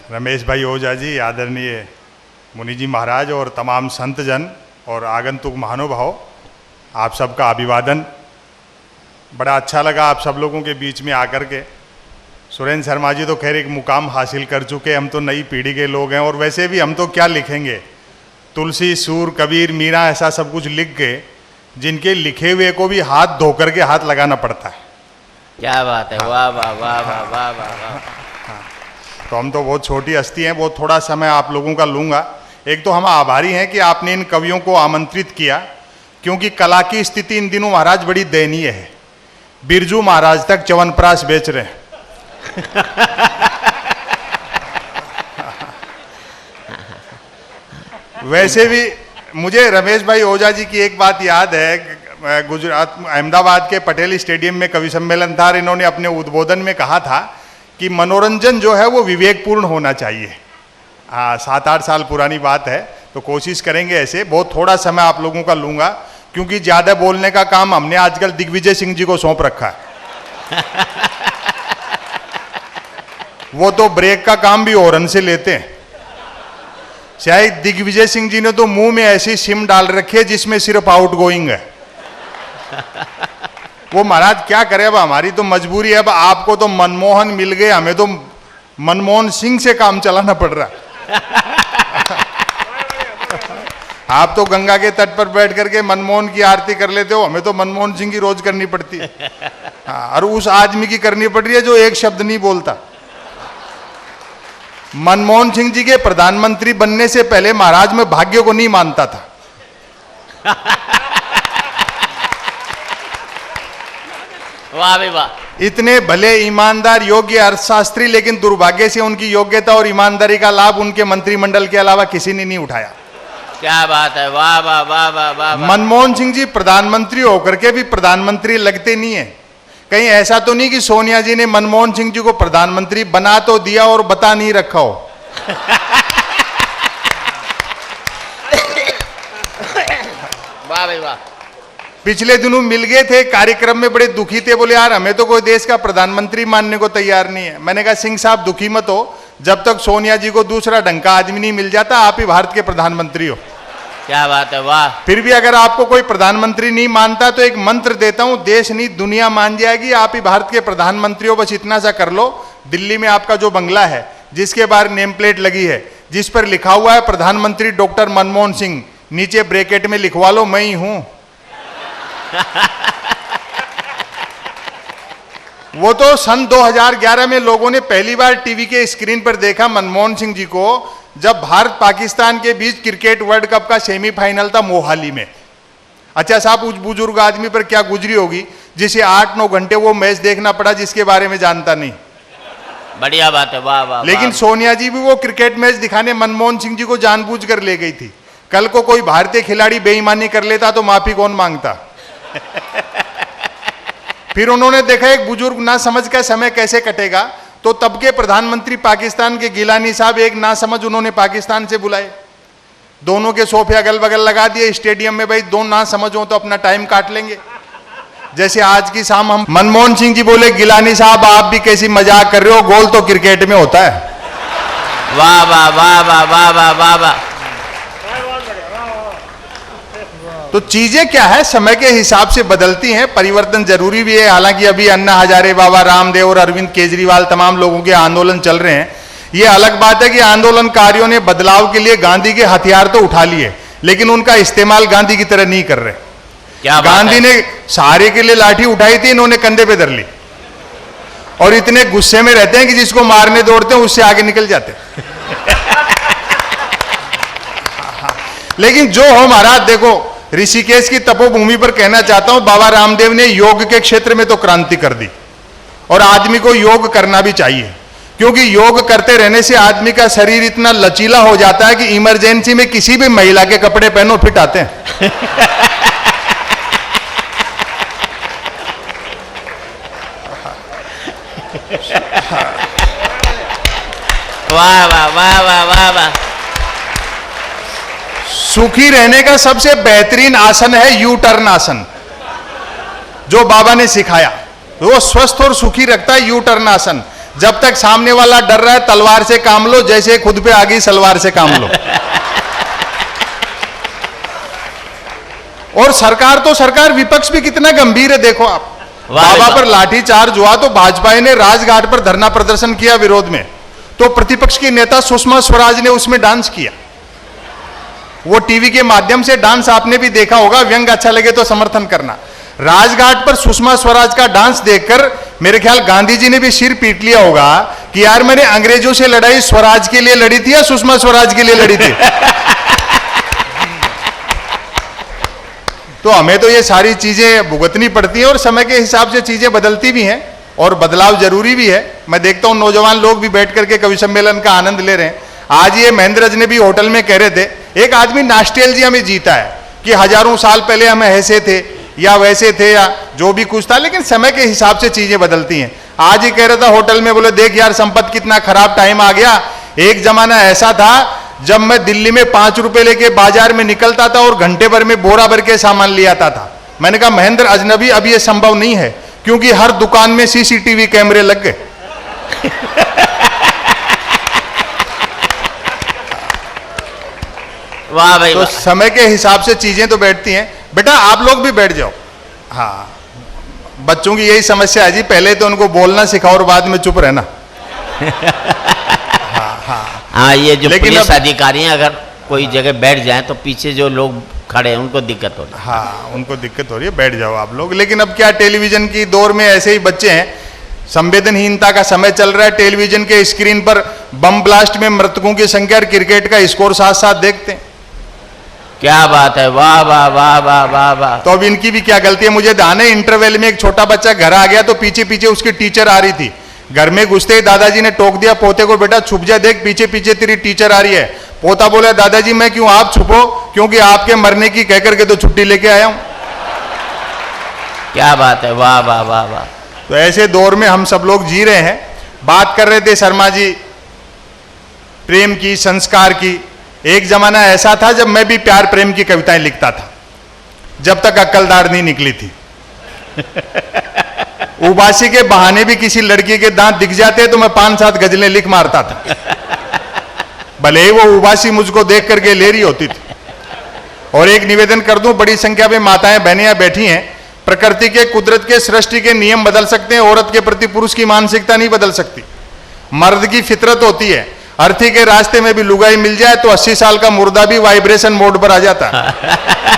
रमेश भाई ओझा जी, आदरणीय मुनि जी महाराज और तमाम संतजन और आगंतुक महानुभाव, आप सबका अभिवादन। बड़ा अच्छा लगा आप सब लोगों के बीच में आकर के। सुरेंद्र शर्मा जी तो खैर एक मुकाम हासिल कर चुके, हम तो नई पीढ़ी के लोग हैं और वैसे भी हम तो क्या लिखेंगे, तुलसी, सूर, कबीर, मीरा, ऐसा सब कुछ लिख के जिनके लिखे हुए को भी हाथ धो करके हाथ लगाना पड़ता है। क्या बात है, वाह वाह वाह वाह वाह वाह। तो हम तो बहुत छोटी हस्ती हैं, बहुत थोड़ा समय आप लोगों का लूँगा। एक तो हम आभारी हैं कि आपने इन कवियों को आमंत्रित किया, क्योंकि कला की स्थिति इन दिनों महाराज बड़ी दयनीय है। बिरजू महाराज तक च्यवनप्राश बेच रहे हैं। वैसे भी मुझे रमेश भाई ओझा जी की एक बात याद है, गुजरात अहमदाबाद के पटेल स्टेडियम में कवि सम्मेलन था, इन्होंने अपने उद्बोधन में कहा था कि मनोरंजन जो है वो विवेकपूर्ण होना चाहिए। 7-8 साल पुरानी बात है, तो कोशिश करेंगे ऐसे। बहुत थोड़ा समय आप लोगों का लूँगा, क्योंकि ज़्यादा बोलने का काम हमने आजकल दिग्विजय सिंह जी को सौंप रखा है। वो तो ब्रेक का काम भी हॉर्न से लेते हैं। शायद दिग्विजय सिंह जी ने तो मुंह में ऐसी सिम डाल रखी है जिसमें सिर्फ आउट गोइंग है। वो महाराज क्या करे, अब हमारी तो मजबूरी है। अब आपको तो मनमोहन मिल गए, हमें तो मनमोहन सिंह से काम चलाना पड़ रहा है। आप तो गंगा के तट पर बैठ करके मनमोहन की आरती कर लेते हो, हमें तो मनमोहन सिंह की रोज करनी पड़ती है। और उस आदमी की करनी पड़ रही है जो एक शब्द नहीं बोलता। मनमोहन सिंह जी के प्रधानमंत्री बनने से पहले महाराज मैं भाग्य को नहीं मानता था। वाह भी वाह। इतने भले, ईमानदार, योग्य अर्थशास्त्री, लेकिन दुर्भाग्य से उनकी योग्यता और ईमानदारी का लाभ उनके मंत्रिमंडल के अलावा किसी ने नहीं उठाया। क्या बात है, वाह वाह वाह वाह वाह। मनमोहन सिंह जी प्रधानमंत्री होकर के भी प्रधानमंत्री लगते नहीं है। कहीं ऐसा तो नहीं कि सोनिया जी ने मनमोहन सिंह जी को प्रधानमंत्री बना तो दिया और बता नहीं रखा हो। वाह भाई वाह। पिछले दिनों मिल गए थे कार्यक्रम में, बड़े दुखी थे, बोले यार हमें तो कोई देश का प्रधानमंत्री मानने को तैयार नहीं है। मैंने कहा सिंह साहब दुखी मत हो, जब तक सोनिया जी को दूसरा ढंग का आदमी नहीं मिल जाता आप ही भारत के प्रधानमंत्री हो। क्या बात है, वाह। फिर भी अगर आपको कोई प्रधानमंत्री नहीं मानता तो एक मंत्र देता हूं, देश नहीं दुनिया मान जाएगी, आप ही भारत के प्रधानमंत्री हो। बस इतना सा कर लो। दिल्ली में आपका जो बंगला है, जिसके बाहर नेम प्लेट लगी है, जिस पर लिखा हुआ है प्रधानमंत्री डॉक्टर मनमोहन सिंह, नीचे ब्रैकेट में लिखवा लो मैं ही हूं। वो तो सन 2011 में लोगों ने पहली बार टीवी के स्क्रीन पर देखा मनमोहन सिंह जी को, जब भारत पाकिस्तान के बीच क्रिकेट वर्ल्ड कप का सेमीफाइनल था मोहाली में। अच्छा साहब, उस बुजुर्ग आदमी पर क्या गुजरी होगी जिसे 8-9 घंटे वो मैच देखना पड़ा, जिसके बारे में जानता नहीं। बढ़िया बात है, वाह वाह। लेकिन सोनिया जी भी वो क्रिकेट मैच दिखाने मनमोहन सिंह जी को जानबूझकर ले गई थी। कल को कोई भारतीय खिलाड़ी बेईमानी कर लेता तो माफी कौन मांगता। फिर उन्होंने देखा एक बुजुर्ग ना समझ का समय कैसे कटेगा, तो तब के प्रधानमंत्री पाकिस्तान के गिलानी साहब एक ना समझ उन्होंने पाकिस्तान से बुलाए। दोनों के सोफे अगल बगल लगा दिए स्टेडियम में, भाई दो ना समझ हो तो अपना टाइम काट लेंगे। जैसे आज की शाम हम मनमोहन सिंह जी बोले गिलानी साहब आप भी कैसी मजाक कर रहे हो, गोल तो क्रिकेट में होता है। वाह वाह वाह वाह वाह वाह वाह वाह। तो चीजें क्या है, समय के हिसाब से बदलती हैं, परिवर्तन जरूरी भी है। हालांकि अभी अन्ना हजारे, बाबा रामदेव और अरविंद केजरीवाल तमाम लोगों के आंदोलन चल रहे हैं। ये अलग बात है कि आंदोलनकारियों ने बदलाव के लिए गांधी के हथियार तो उठा लिए, लेकिन उनका इस्तेमाल गांधी की तरह नहीं कर रहे। क्या गांधी ने सहारे के लिए लाठी उठाई थी, इन्होंने कंधे पे धर ली, और इतने गुस्से में रहते हैं कि जिसको मारने दौड़ते हैं उससे आगे निकल जाते हैं। लेकिन जो हो महाराज, देखो ऋषिकेश की तपोभूमि पर कहना चाहता हूं, बाबा रामदेव ने योग के क्षेत्र में तो क्रांति कर दी, और आदमी को योग करना भी चाहिए, क्योंकि योग करते रहने से आदमी का शरीर इतना लचीला हो जाता है कि इमरजेंसी में किसी भी महिला के कपड़े पहनो फिट आते हैं। वाह वाह वाह वाह वाह वाह। सुखी रहने का सबसे बेहतरीन आसन है यू टर्न आसन, जो बाबा ने सिखाया। वो स्वस्थ और सुखी रखता है यू टर्न आसन। जब तक सामने वाला डर रहा है तलवार से काम लो, जैसे खुद पे आ गई सलवार से काम लो। और सरकार तो सरकार, विपक्ष भी कितना गंभीर है देखो आप। बाबा पर लाठीचार्ज हुआ तो भाजपा ने राजघाट पर धरना प्रदर्शन किया विरोध में, तो प्रतिपक्ष की नेता सुषमा स्वराज ने उसमें डांस किया। वो टीवी के माध्यम से डांस आपने भी देखा होगा, व्यंग अच्छा लगे तो समर्थन करना। राजघाट पर सुषमा स्वराज का डांस देखकर मेरे ख्याल गांधी जी ने भी सिर पीट लिया होगा कि यार मैंने अंग्रेजों से लड़ाई स्वराज के लिए लड़ी थी या सुषमा स्वराज के लिए लड़ी थी। तो हमें तो ये सारी चीजें भुगतनी पड़ती हैं और समय के हिसाब से चीजें बदलती भी हैं और बदलाव जरूरी भी है। मैं देखता हूं नौजवान लोग भी बैठ करके कवि सम्मेलन का आनंद ले रहे हैं। आज ये महेंद्र अजनबी होटल में कह रहे थे, एक आदमी नॉस्टैल्जिया में जीता है कि हजारों साल पहले हम ऐसे थे या वैसे थे या जो भी कुछ था, लेकिन समय के हिसाब से चीजें बदलती हैं। आज ही कह रहा था होटल में, बोले देख यार संपत कितना खराब टाइम आ गया। एक जमाना ऐसा था जब मैं दिल्ली में 5 रुपए लेके बाजार में निकलता था और घंटे भर में बोरा भर के सामान ले आता था। मैंने कहा महेंद्र अजनबी अब ये संभव नहीं है, क्योंकि हर दुकान में सीसीटीवी कैमरे लग गए। वाह भाई तो समय के हिसाब से चीजें तो बैठती हैं। बेटा आप लोग भी बैठ जाओ। हाँ, बच्चों की यही समस्या है जी, पहले तो उनको बोलना सिखाओ और बाद में चुप रहना। हाँ, ये जो पुलिस अधिकारी हैं अगर कोई जगह बैठ जाए तो पीछे जो लोग खड़े हैं उनको दिक्कत हो रही है। हाँ, उनको दिक्कत हो रही है, बैठ जाओ आप लोग। लेकिन अब क्या, टेलीविजन की दौर में ऐसे ही बच्चे हैं, संवेदनहीनता का समय चल रहा है। टेलीविजन के स्क्रीन पर बम ब्लास्ट में मृतकों की संख्या और क्रिकेट का स्कोर साथ साथ देखते हैं। क्या बात है, वाह वाह वाह वाह वाह वाह। तो अब इनकी भी क्या गलती है। मुझे ध्यान है इंटरवल में एक छोटा बच्चा घर आ गया तो पीछे पीछे उसकी टीचर आ रही थी। घर में घुसते ही दादाजी ने टोक दिया पोते को, बेटा छुप जा, देख पीछे पीछे तेरी टीचर आ रही है। पोता बोला दादाजी मैं क्यों, आप छुपो, क्योंकि आपके मरने की कहकर के तो छुट्टी लेके आया हूं। क्या बात है, वाह वाह वाह वाह। तो ऐसे दौर में हम सब लोग जी रहे हैं। बात कर रहे थे शर्मा जी प्रेम की, संस्कार की। एक जमाना ऐसा था जब मैं भी प्यार प्रेम की कविताएं लिखता था, जब तक अक्लदार नहीं निकली थी। उबासी के बहाने भी किसी लड़की के दांत दिख जाते तो मैं 5-7 गजलें लिख मारता था, भले ही वो उबासी मुझको देख करके ले रही होती थी। और एक निवेदन कर दूं, बड़ी संख्या में माताएं बहनियां बैठी हैं। प्रकृति के, कुदरत के, सृष्टि के नियम बदल सकते हैं, औरत के प्रति पुरुष की मानसिकता नहीं बदल सकती। मर्द की फितरत होती है, अर्थी के रास्ते में भी लुगाई मिल जाए तो 80 साल का मुर्दा भी वाइब्रेशन मोड पर आ जाता है।